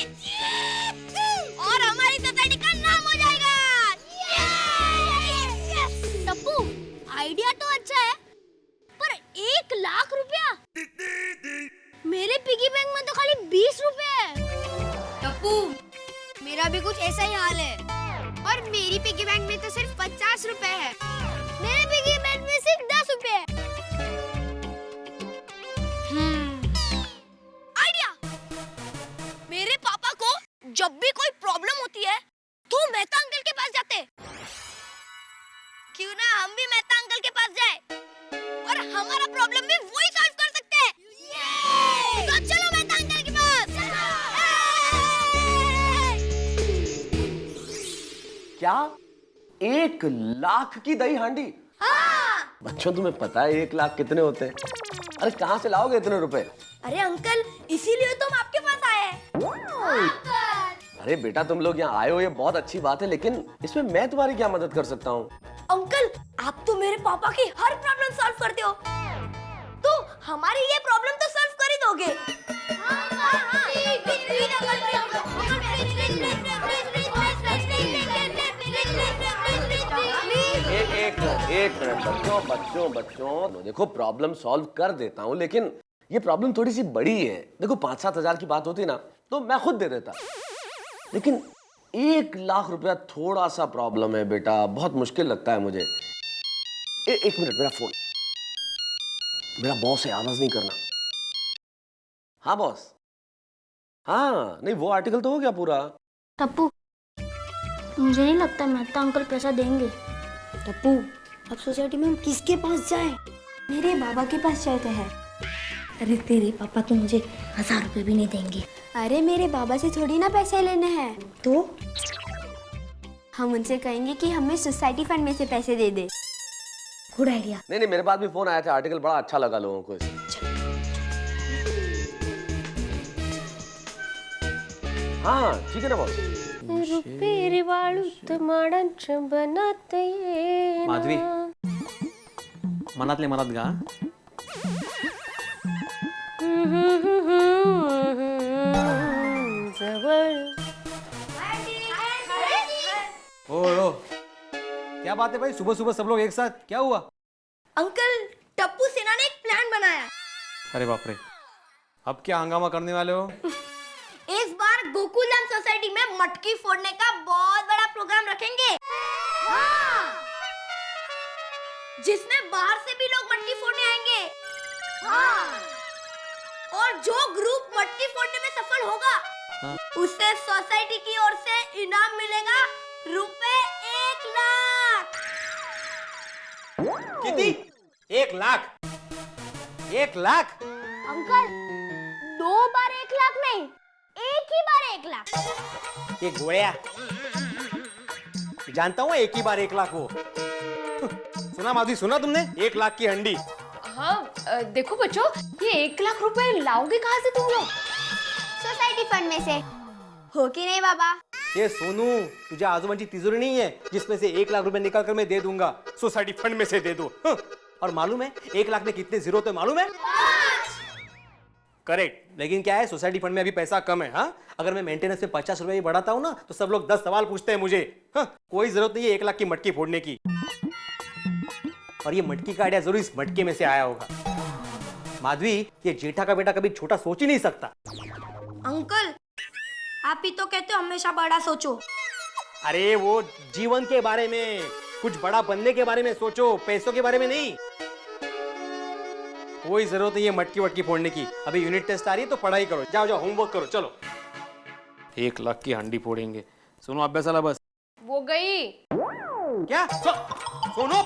और हमारी सोसाइटी का नाम हो जाएगा। टप्पू, आइडिया तो अच्छा है, पर 1 लाख रुपया? मेरे पिगी बैंक में तो खाली 20 रुपए है। टप्पू, मेरा भी कुछ ऐसा ही हाल है और मेरी पिगी बैंक में तो सिर्फ 50 रुपए है। मेरे पिगी बैंक में सिर्फ 10 रुपए है। आइडिया! मेरे पापा को जब भी कोई प्रॉब्लम होती है तो मेहता अंकल के पास जाते। क्यों ना हम भी मेहता अंकल के पास जाए और हमारा प्रॉब्लम भी वही सॉल्व कर सकते हैं। तो चलो मेहता अंकल के पास। क्या 1 लाख की दही हांडी? हाँ। बच्चों, तुम्हें पता है 1 लाख कितने होते हैं? अरे कहाँ से लाओगे इतने रुपए? अरे अंकल, इसीलिए तो हम आपके पास आए हैं। अरे बेटा, तुम लोग यहाँ आए हो, ये बहुत अच्छी बात है, लेकिन इसमें मैं तुम्हारी क्या मदद कर सकता हूँ? अंकल, आप तो मेरे पापा की हर प्रॉब्लम सॉल्व करते हो, तो हमारी ये प्रॉब्लम तो सॉल्व कर ही दोगे। एक मिनट बच्चों, देखो प्रॉब्लम सॉल्व कर देता हूँ, लेकिन ये प्रॉब्लम थोड़ी सी बड़ी है। देखो 5-7 हजार की बात होती ना तो मैं खुद दे देता, लेकिन 1 लाख रुपया थोड़ा सा प्रॉब्लम है बेटा, बहुत मुश्किल लगता है मुझे। एक मिनट, मेरा फोन, मेरा बॉस है, आवाज नहीं करना। हाँ बॉस, हाँ नहीं वो आर्टिकल तो हो गया पूरा। टप्पू, मुझे नहीं लगता मेहता अंकल पैसा देंगे। टप्पू, अब सोसाइटी में हम किसके पास जाएं? मेरे बाबा के पास जाते हैं। अरे तेरे पापा तो मुझे 1000 रुपए भी नहीं देंगे। अरे मेरे बाबा से थोड़ी ना पैसे लेने हैं, तो हम उनसे कहेंगे कि हमें सोसाइटी फंड में से पैसे दे दे। Good idea. नहीं मेरे पास भी फोन आया था, आर्टिकल बड़ा अच्छा लगा लोगों को। हाँ ठीक है ना बॉस। माधवी, मनातले मनात गा. ओ, क्या बात है भाई, सुबह सुबह सब लोग एक साथ, क्या हुआ? अंकल, टप्पू सेना ने एक प्लान बनाया। अरे बाप रे, अब क्या हंगामा करने वाले हो? इस बार बार गोकुलधाम सोसाइटी में मटकी फोड़ने का बहुत बड़ा प्रोग्राम रखेंगे। हाँ। जिसमें बाहर से भी लोग मटकी फोड़ने आएंगे। हाँ। और जो ग्रुप मटकी फोड़ने में सफल होगा, उसे सोसाइटी की ओर से इनाम मिलेगा ₹1,00,000। कितनी? 1,00,000? 1,00,000? अंकल, 2 बार 1,00,000 नहीं, एक ही बार 1,00,000। ये गोया जानता हूँ, एक ही बार 1,00,000 वो। सुना माधवी, सुना तुमने? 1,00,000 की हंडी। हाँ, देखो बच्चों, ये 1,00,000 रुपए लाओगे कहाँ से तुम लोग? सोसाइटी फंड में से। हो कि नहीं बाबा? ये सोनू, तुझे आजूबाजू तिजोरी नहीं है जिसमें से 1,00,000 रुपए निकाल कर मैं दे दूंगा? सोसाइटी फंड में से दे दो। और मालूम है 1,00,000 में कितने जीरो थे मालूम है? करेक्ट। लेकिन क्या है, सोसाइटी फंड में अभी पैसा कम है। हाँ, अगर मैं मेंटेनेंस में 50 रुपए भी बढ़ाता हूँ ना, तो सब लोग 10 सवाल पूछते हैं मुझे। हाँ, कोई जरूरत नहीं है 1,00,000 की मटकी फोड़ने की। और ये मटकी का आइडिया जरूर इस मटके में से आया होगा। माधवी, ये जेठा का बेटा कभी छोटा सोच ही नहीं सकता। अंकल, आप ही तो कहते हो हमेशा बड़ा सोचो। अरे वो जीवन के बारे में, कुछ बड़ा बनने के बारे में सोचो, पैसों के बारे में नहीं। कोई जरूरत नहीं है मटकी वटकी फोड़ने की। अभी यूनिट टेस्ट आ रही है तो पढ़ाई करो, जाओ जाओ होमवर्क करो। चलो 1,00,000 की हंडी फोड़ेंगे। सुनो अभ्यासाला बस। वो गई। क्या? सोनू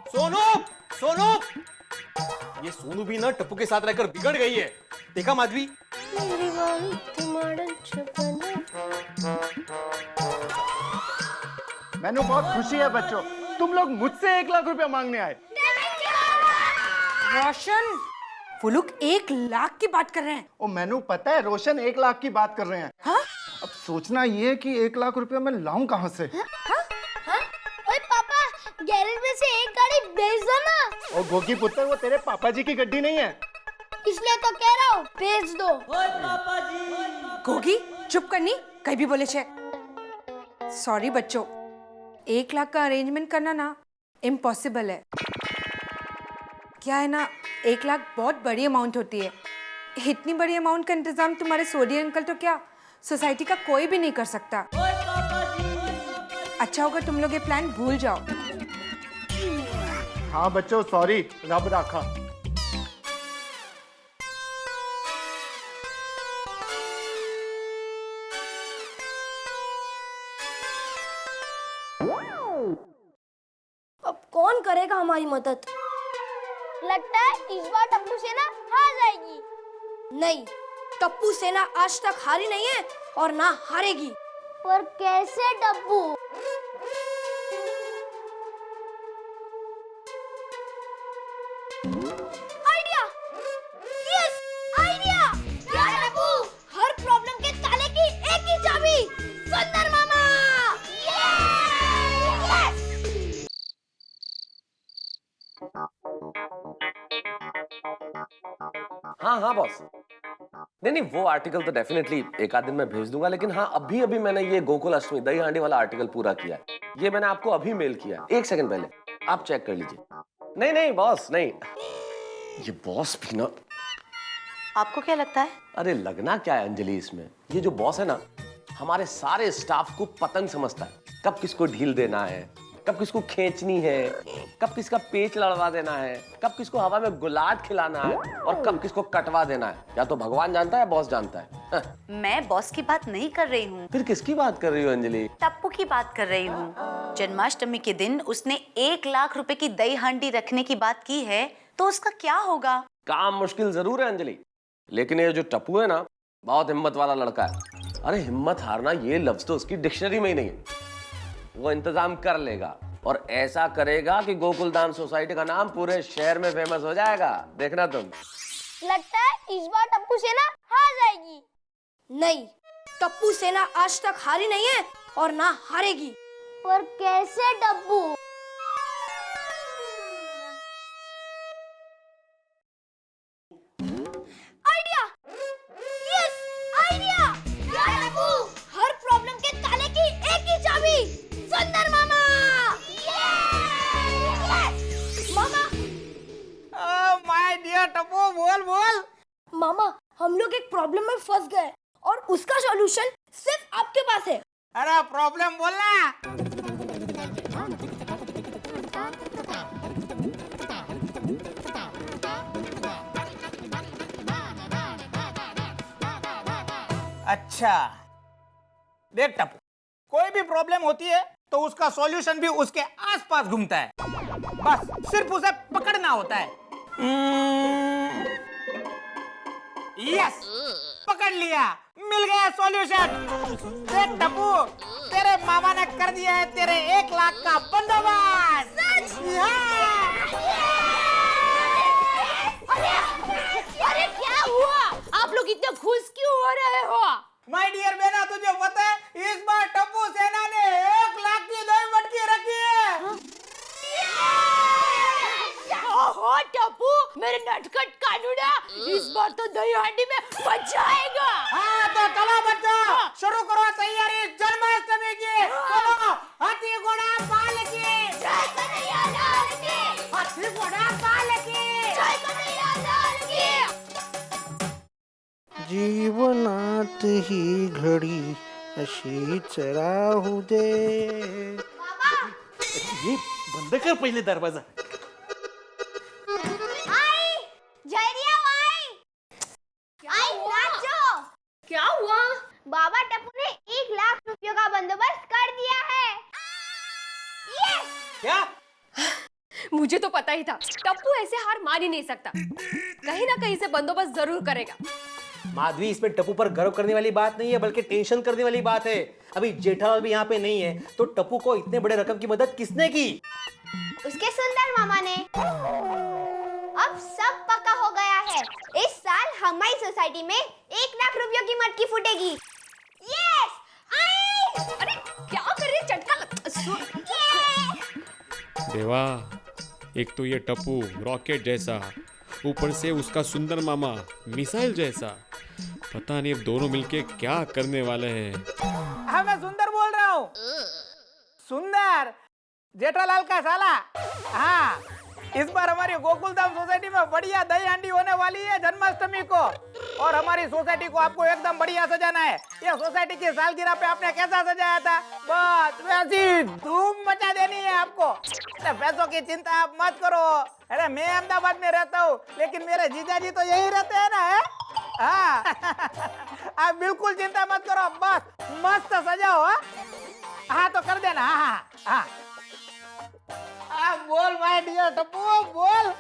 सोनू सोनू, ये सोनू भी ना टप्पू के साथ रहकर बिगड़ गई है। देखा माधवी? मैंने बहुत खुशी है बच्चों, तुम लोग मुझसे 1,00,000 रुपया मांगने आए। रोशन, वो लोग 1,00,000 की बात कर रहे हैं। ओ मैनू पता है, रोशन 1,00,000 की बात कर रहे हैं। हाँ? अब सोचना ये है कि 1,00,000 रुपया मैं लाऊं कहाँ से? ओए पापा, गैरेज में से एक गाड़ी भेज दो ना। ओ गोगी पुत्र, वो तेरे पापा जी की गड्डी नहीं है। इसलिए तो कह रहा हूँ, भेज दो। गोगी, चुप करनी, कहीं भी बोले छे। सॉरी बच्चों, 1,00,000 का अरेंजमेंट करना ना इम्पॉसिबल है। क्या है ना, 1,00,000 बहुत बड़ी अमाउंट होती है। इतनी बड़ी अमाउंट का इंतजाम तुम्हारे सोडी अंकल तो क्या, सोसाइटी का कोई भी नहीं कर सकता। अच्छा होगा तुम लोग ये प्लान भूल जाओ। हाँ बच्चों, सॉरी, रब राखा। अब कौन करेगा हमारी मदद? लगता है इस बार टप्पू सेना हार जाएगी। नहीं, टप्पू सेना आज तक हारी नहीं है और ना हारेगी। पर कैसे Tappu? Idea! Yes, idea! Tappu, हर प्रॉब्लम के ताले की एक ही चाबी, सुंदर मामा! हाँ हाँ बॉस। नहीं, वो आर्टिकल तो डेफिनेटली एक आध दिन में भेज दूंगा, लेकिन हाँ अभी अभी मैंने ये गोकुल अष्टमी दही हांडी वाला आर्टिकल पूरा किया है। ये मैंने आपको अभी मेल किया है, 1 सेकंड पहले, आप चेक कर लीजिए। नहीं बॉस, नहीं, ये बॉस भी ना। आपको क्या लगता है? अरे लगना क्या है अंजलि इसमें, ये जो बॉस है ना, हमारे सारे स्टाफ को पतंग समझता है। कब किसको ढील देना है, कब किसको खींचनी है, कब किसका पेच लड़वा देना है, कब किसको हवा में गुलाट खिलाना है और कब किसको कटवा देना है। या तो भगवान जानता है, बॉस जानता है। मैं बॉस की बात नहीं कर रही हूँ, फिर किसकी बात कर रही हो अंजलि? टप्पू की बात कर रही हूँ। जन्माष्टमी के दिन उसने 1,00,000 रुपए की दही हांडी रखने की बात की है, तो उसका क्या होगा? काम मुश्किल जरूर है अंजलि, लेकिन ये जो टप्पू है ना, बहुत हिम्मत वाला लड़का है। अरे हिम्मत हारना ये लफ्ज तो उसकी डिक्शनरी में ही नहीं है। वो इंतजाम कर लेगा और ऐसा करेगा कि गोकुलधाम सोसाइटी का नाम पूरे शहर में फेमस हो जाएगा। देखना तुम। लगता है इस बार टप्पू सेना हार जाएगी। नहीं, टप्पू सेना आज तक हारी नहीं है और ना हारेगी। पर कैसे Tappu? Idea! Yes, idea! Tappu, हर प्रॉब्लम के ताले की एक ही चाबी, सुंदर मामा! मामा! माय डियर टप्पू, बोल बोल। मामा, हम लोग एक प्रॉब्लम में फंस गए और उसका सॉल्यूशन सिर्फ आपके पास है। अरे प्रॉब्लम बोलना। अच्छा देख टप्पू, कोई भी प्रॉब्लम होती है तो उसका सॉल्यूशन भी उसके आसपास घूमता है, बस सिर्फ उसे पकड़ना होता है। यस, पकड़ लिया, मिल गया सॉल्यूशन। देख टप्पू, तेरे मामा ने कर दिया है तेरे 1 लाख का बंदोबस्त। अरे क्या हुआ? आप लोग इतने खुश क्यों हो रहे हो? माय डियर बेना, तुझे पता है इस बार टप्पू सेना ने 1 लाख की दही मटकी रखी है। ओहो टप्पू, मेरे नटखट कानूना, इस बार तो दही हांडी में मजा आएगा। हाँ तो चलो बच्चों, शुरू करो तैयारी जन्माष्टमी की। चलो, हाथी घोड़ा पालकी, जय कन्हैया लाल की, हाथी घोड़ा पालकी, जय कन्हैया लाल की। जीवनात ही घडी अशीच राहू दे। ये बंद कर पहले दरवाजा। क्या हुआ? बाबा टप्पू ने 1 लाख रुपयों का बंदोबस्त कर दिया है। क्या? मुझे तो पता ही था, टप्पू ऐसे हार मान ही नहीं सकता। कहीं ना कहीं से बंदोबस्त जरूर करेगा। माधवी, इसमें टप्पू पर गर्व करने वाली बात नहीं है, बल्कि टेंशन करने वाली बात है। अभी जेठालाल भी यहाँ पे नहीं है, तो टप्पू को इतने बड़े रकम की मदद किसने की? उसके सुंदर मामा ने। अब सब पक्का हो गया है, इस साल हमारी सोसाइटी में 1 लाख रुपयों की मटकी फूटेगी। यस! अरे क्या कर रही है चटका? देवा, एक तो ये टप्पू रॉकेट जैसा, ऊपर से उसका सुंदर मामा मिसाइल जैसा। पता नहीं अब दोनों मिलके क्या करने वाले हैं। हाँ, मैं सुंदर बोल रहा हूँ। सुंदर, जेठालाल का साला। हाँ, इस बार हमारी गोकुलधाम सोसाइटी में बढ़िया दही हांडी होने वाली है जन्माष्टमी को, और हमारी सोसाइटी को आपको एकदम बढ़िया सजाना है। ये सोसाइटी की सालगिरह पे आपने कैसा सजाया था, बस वैसी धूम मचा देनी है आपको। अरे पैसों की चिंता आप मत करो। अरे मैं अहमदाबाद में रहता हूँ, लेकिन मेरे जीजाजी तो यही रहते हैं ना, है? हाँ। आप बिल्कुल चिंता मत करो, बस मस्त सजाओ। हाँ तो कर देना। हाँ हाँ हाँ, बोल माय डियर टप्पू, बोल।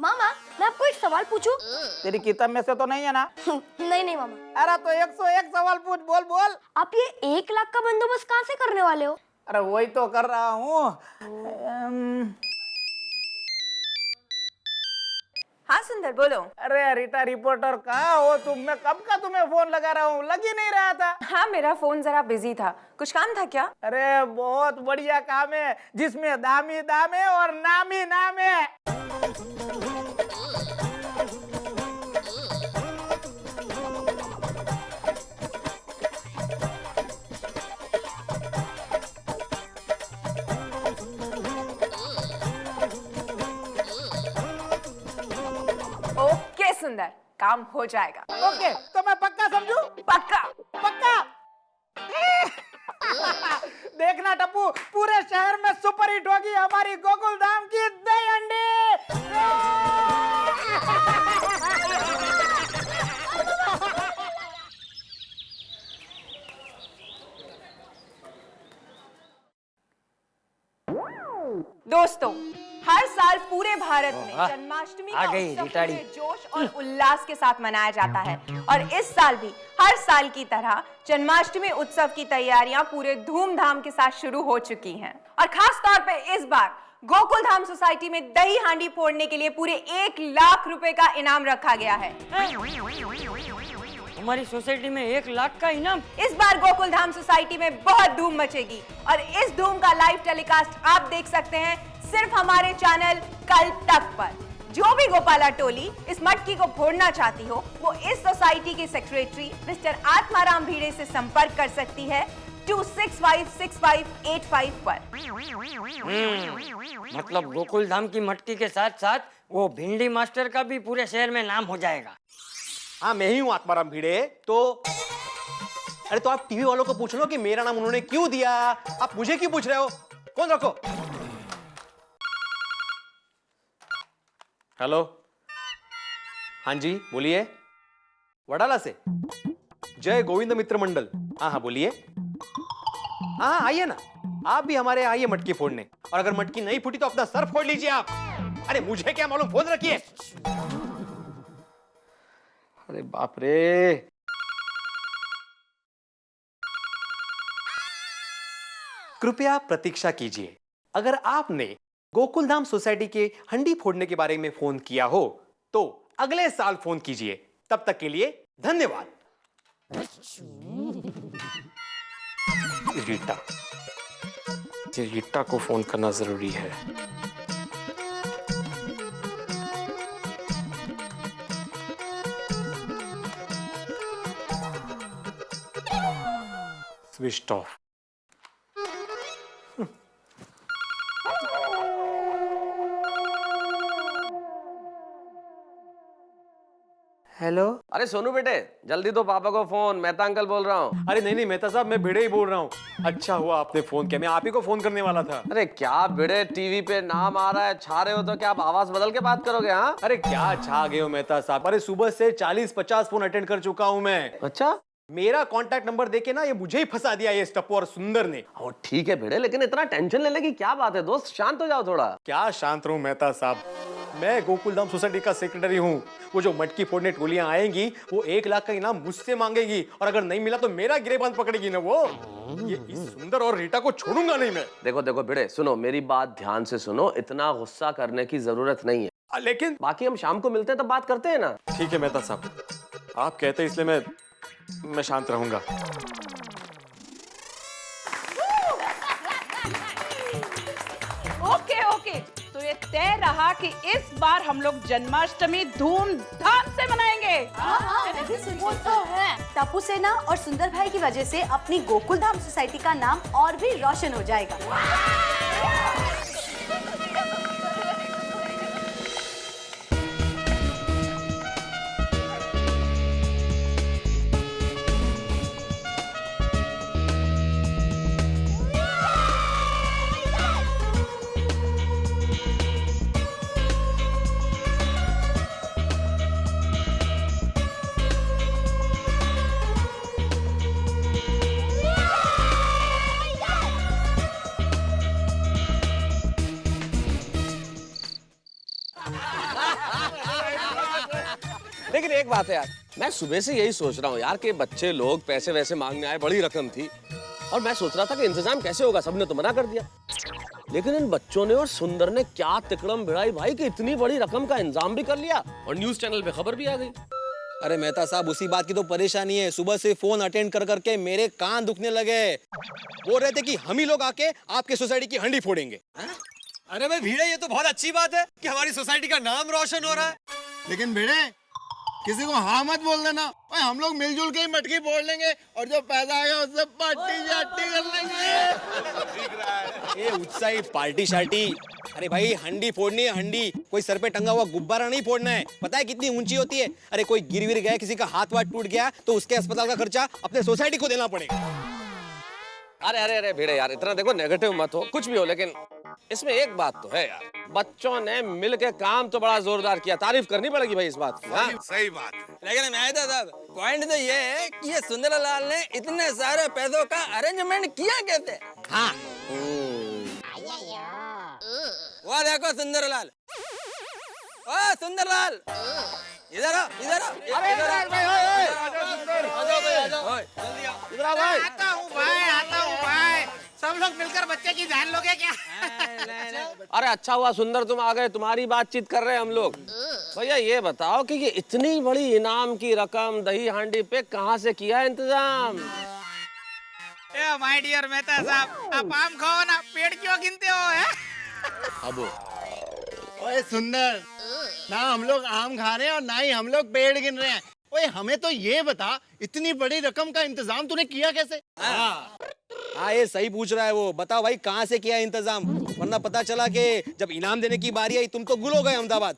मामा, मैं आपको एक सवाल पूछूं? तेरी किताब में से तो नहीं है ना? नहीं मामा। अरे तो 101 सवाल पूछ, बोल बोल। आप ये 1 लाख का बंदोबस्त कहाँ से करने वाले हो? अरे वही तो कर रहा हूँ। हाँ सुंदर, बोलो। अरे रीटा रिपोर्टर, कहाँ हो तुम? मैं कब का तुम्हें फोन लगा रहा हूँ, लग ही नहीं रहा था। हाँ, मेरा फोन जरा बिजी था। कुछ काम था क्या? अरे बहुत बढ़िया काम है, जिसमें दाम ही दाम है और नाम ही नाम है। ओके सुंदर, काम हो जाएगा। ओके, तो मैं पक्का समझू? पक्का पक्का। देखना टप्पू, पूरे शहर में सुपर हिट होगी हमारी गोकुलधाम की दही हांडी। दोस्तों, हर साल पूरे भारत में जन्माष्टमी आ का गई उत्सव रिटाड़ी। पूरे जोश और उल्लास के साथ मनाया जाता है, और इस साल भी हर साल की तरह जन्माष्टमी उत्सव की तैयारियां पूरे धूमधाम के साथ शुरू हो चुकी हैं। और खास तौर पे इस बार गोकुलधाम सोसाइटी में दही हांडी फोड़ने के लिए पूरे 1 लाख रुपए का इनाम रखा गया है। हमारी सोसाइटी में 1 लाख का इनाम? इस बार गोकुलधाम सोसाइटी में बहुत धूम मचेगी, और इस धूम का लाइव टेलीकास्ट आप देख सकते हैं सिर्फ हमारे चैनल कल तक पर। जो भी गोपाला टोली इस मटकी को फोड़ना चाहती हो, वो इस सोसाइटी के सेक्रेटरी मिस्टर आत्माराम भीड़े से संपर्क कर सकती है 2656585 पर। मतलब गोकुलधाम की मटकी के साथ साथ वो भिंडी मास्टर का भी पूरे शहर में नाम हो जाएगा। हाँ, मैं ही हूँ आत्माराम भिड़े। तो अरे तो आप टीवी वालों को पूछ लो कि मेरा नाम उन्होंने क्यों दिया, आप मुझे क्यों पूछ रहे हो? फोन रखो। हेलो, हाँ जी बोलिए, वडाला से जय गोविंद मित्र मंडल। हाँ हाँ बोलिए। हाँ आइए ना, आप भी हमारे आइए मटकी फोड़ने, और अगर मटकी नहीं फूटी तो अपना सर फोड़ लीजिए आप। अरे मुझे क्या मालूम, फोन रखिए। अरे बाप रे। कृपया प्रतीक्षा कीजिए। अगर आपने गोकुलधाम सोसाइटी के हंडी फोड़ने के बारे में फोन किया हो तो अगले साल फोन कीजिए। तब तक के लिए धन्यवाद। रीटा, रीटा को फोन करना जरूरी है। Switch off. हेलो। अरे सोनू बेटे, जल्दी दो पापा को फोन, मेहता अंकल बोल रहा हूँ। अरे नहीं नहीं मेहता साहब, मैं भिड़े ही बोल रहा हूँ। अच्छा हुआ आपने फोन किया, मैं आप ही को फोन करने वाला था। अरे क्या भिड़े, टीवी पे नाम आ रहा है, छा रहे हो तो क्या आप आवाज बदल के बात करोगे? हाँ अरे क्या छा गए हो मेहता साहब, अरे सुबह से 40-50 फोन अटेंड कर चुका हूँ मैं। अच्छा, मेरा कांटेक्ट नंबर देके ना ये मुझे ही फंसा दिया ये टप्पू और सुंदर ने। ठीक है भिड़े, लेकिन इतना टेंशन लेने की क्या बात है दोस्त, शांत हो जाओ थोड़ा। क्या शांत रहूं मेहता साहब, मैं गोकुलधाम सोसाइटी का सेक्रेटरी हूँ। वो जो मटकी फोड़ने टोलियां आएंगी वो 1 लाख का इनाम मुझसे मांगेगी, और अगर नहीं मिला तो मेरा गिरेबान पकड़ेगी ना वो। ये इस सुंदर और रीटा को छोड़ूंगा नहीं मैं। देखो देखो भिड़े, सुनो मेरी बात ध्यान से सुनो, इतना गुस्सा करने की जरूरत नहीं है। लेकिन बाकी हम शाम को मिलते हैं तब बात करते हैं ना। ठीक है मेहता साहब, आप कहते हैं इसलिए मैं शांत रहूंगा। ओके ओके, तो ये तय रहा कि इस बार हम लोग जन्माष्टमी धूमधाम से मनाएंगे। वो तो है। टप्पू सेना और सुंदर भाई की वजह से अपनी गोकुलधाम सोसाइटी का नाम और भी रोशन हो जाएगा। लेकिन एक बात है यार, मैं सुबह से यही सोच रहा हूँ यार कि बच्चे लोग पैसे वैसे मांगने आए, बड़ी रकम थी, और मैं सोच रहा था कि इंतजाम कैसे होगा, सबने तो मना कर दिया। लेकिन इन बच्चों ने और सुंदर ने क्या तिकड़म भिड़ाई भाई कि इतनी बड़ी रकम का इंतजाम भी कर लिया और न्यूज चैनल पे खबर भी आ गई। अरे मेहता साहब, उसी बात की तो परेशानी है। सुबह से फोन अटेंड कर करके मेरे कान दुखने लगे। बोल रहे थे कि हम ही लोग आके आपके सोसाइटी की हंडी फोड़ेंगे। अरे भाई भिड़े, ये तो बहुत अच्छी बात है कि हमारी सोसाइटी का नाम रोशन हो रहा है। लेकिन भिड़े, किसी को हाँ मत बोल देना। भाई हम लोग मिलजुल के ही मटकी फोड़ लेंगे और जो पैसा आएगा उससे पार्टी शार्टी कर लेंगे। ये उत्साही पार्टी शार्टी। अरे भाई हंडी फोड़नी है, हंडी। कोई सर पे टंगा हुआ गुब्बारा नहीं फोड़ना है। पता है कितनी ऊंची होती है? अरे कोई गिर विर गया, किसी का हाथ वाथ टूट गया तो उसके अस्पताल का खर्चा अपने सोसाइटी को देना पड़ेगा। अरे अरे अरे भिड़े यार, इतना देखो नेगेटिव मत हो, कुछ भी हो, लेकिन इसमें एक बात तो है यार, बच्चों ने मिल के काम तो बड़ा जोरदार किया, तारीफ करनी पड़ेगी भाई इस बात की। हाँ? सही बात है। लेकिन मेहता साहब, पॉइंट तो ये है कि ये सुंदरलाल ने इतने सारे पैसों का अरेंजमेंट किया कैसे? हाँ वो देखो सुंदरलाल, ओ सुंदरलाल, इधर आओ, इधर आओ, इधर आओ भाई। आता हूँ भाई, सब लोग मिलकर बच्चे की जान लोगे क्या? अरे अच्छा हुआ सुंदर तुम आ गए, तुम्हारी बातचीत कर रहे हैं हम लोग। भैया ये बताओ कि ये इतनी बड़ी इनाम की रकम दही हांडी पे कहाँ से किया इंतजाम? ए माय डियर मेहता साहब, आप आम खाओ ना, पेड़ क्यों गिनते हो? है अब ओए सुंदर, ना हम लोग आम खा रहे हैं और ना ही हम लोग पेड़ गिन रहे हैं। ओए हमें तो ये बता, इतनी बड़ी रकम का इंतजाम तूने किया कैसे? हाँ ये सही पूछ रहा है वो। बताओ भाई कहाँ से किया इंतजाम, वरना पता चला कि जब इनाम देने की बारी आई तुम तो गुल हो गए अहमदाबाद,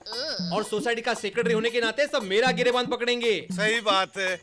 और सोसाइटी का सेक्रेटरी होने के नाते सब मेरा गिरेबान पकड़ेंगे। सही बात है।